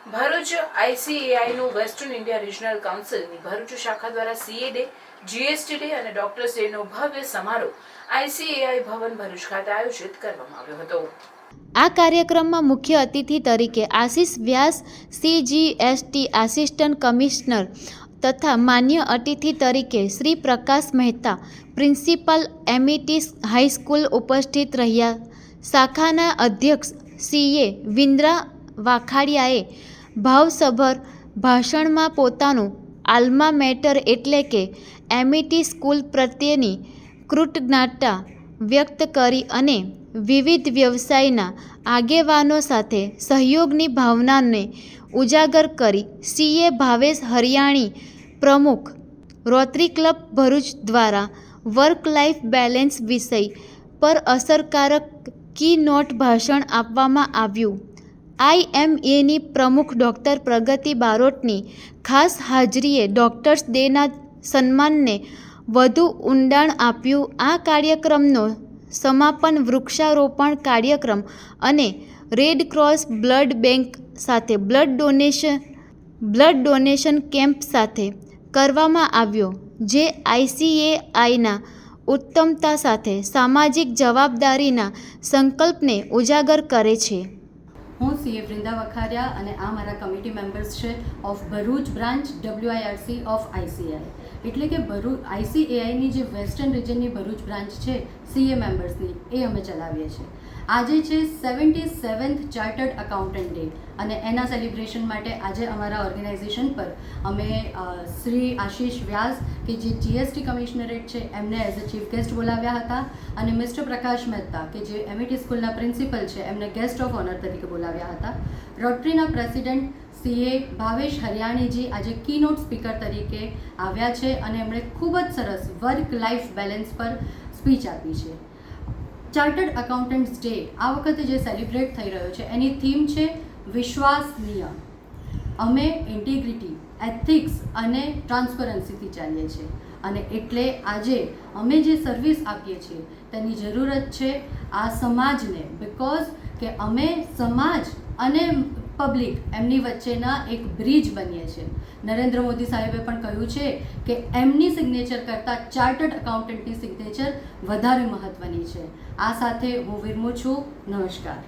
ભરૂચ આઈસીએઆઈનું western India regional કાઉન્સિલની ભરૂચ શાખા દ્વારા સીએ ડે, જીએસટી ડે અને ડોક્ટર્સ ડેનો ભવ્ય સમારોહ આઈસીએઆઈ ભવન ભરૂચ ખાતે આયોજિત કરવામાં આવ્યો હતો. આ કાર્યક્રમમાં મુખ્ય અતિથિ તરીકે આશિષ વ્યાસ સીજીએસટી આસિસ્ટન્ટ કમિશનર તથા માન્ય અતિથિ તરીકે શ્રી પ્રકાશ મહેતા પ્રિન્સિપાલ એમિટી હાઈસ્કૂલ ઉપસ્થિત રહ્યા. શાખાના અધ્યક્ષ સીએ વિન્દ્રા વાખાડિયાએ ભાવસભર ભાષણમાં પોતાનું આલ્મા મેટર એટલે કે એમિટી સ્કૂલ પ્રત્યેની કૃતજ્ઞતા વ્યક્ત કરી અને વિવિધ વ્યવસાયના આગેવાનો સાથે સહયોગની ભાવનાને ઉજાગર કરી. સીએ ભાવેશ હરિયાણી પ્રમુખ રોટરી ક્લબ ભરૂચ દ્વારા વર્ક લાઈફ બેલેન્સ વિષય પર અસરકારક કી નોટ ભાષણ આપવામાં આવ્યું. આઈએમએની પ્રમુખ ડૉક્ટર પ્રગતિ બારોટની ખાસ હાજરીએ ડૉક્ટર્સ ડેના સન્માનને વધુ ઊંડાણ આપ્યું. આ કાર્યક્રમનો સમાપન વૃક્ષારોપણ કાર્યક્રમ અને રેડ ક્રોસ બ્લડ બેંક સાથે બ્લડ ડોનેશન કેમ્પ સાથે કરવામાં આવ્યો, જે આઈસીએઆઈના ઉત્તમતા સાથે સામાજિક જવાબદારીના સંકલ્પને ઉજાગર કરે છે. હું સીએ વૃંદા વખારિયા અને આ મારા કમિટી મેમ્બર્સ છે of Bharuch branch WIRC of ICAI. એટલે કે આઈસીએઆઈની જે વેસ્ટર્ન રિજનની ભરૂચ બ્રાન્ચ છે સીએ મેમ્બર્સની, એ અમે ચલાવીએ છીએ. આજે છે 77th ચાર્ટર્ડ અકાઉન્ટન્ટ ડે અને એના સેલિબ્રેશન માટે આજે અમારા ઓર્ગેનાઇઝેશન પર અમે શ્રી આશિષ વ્યાસ કે જે જીએસટી કમિશનરેટ છે એમને એઝ અ ચીફ ગેસ્ટ બોલાવ્યા હતા અને મિસ્ટર પ્રકાશ મહેતા કે જે એમિટી સ્કૂલના પ્રિન્સિપલ છે એમને ગેસ્ટ ઓફ ઓનર તરીકે બોલાવ્યા હતા. રોટરીના પ્રેસિડેન્ટ સીએ ભાવેશ હરિયાણીજી આજે કીનોટ સ્પીકર તરીકે આવ્યા છે અને એમણે ખૂબ જ સરસ વર્ક લાઈફ બેલેન્સ પર સ્પીચ આપી છે. ચાર્ટર્ડ અકાઉન્ટન્ટ્સ ડે આ વખતે જે સેલિબ્રેટ થઈ રહ્યો છે એની થીમ છે વિશ્વાસનીય. અમે ઇન્ટિગ્રિટી, એથિક્સ અને ટ્રાન્સપરન્સીથી ચાલીએ છીએ અને એટલે આજે અમે જે સર્વિસ આપીએ છીએ તેની જરૂરત છે આ સમાજને, બિકોઝ કે અમે સમાજ અને પબ્લિક એમની વચ્ચેના એક બ્રિજ બનીએ છીએ. નરેન્દ્ર મોદી સાહેબે પણ કહ્યું છે કે એમની સિગ્નેચર કરતાં ચાર્ટર્ડ અકાઉન્ટન્ટની સિગ્નેચર વધારે મહત્ત્વની છે. આ સાથે હું વિરમું છું. નમસ્કાર.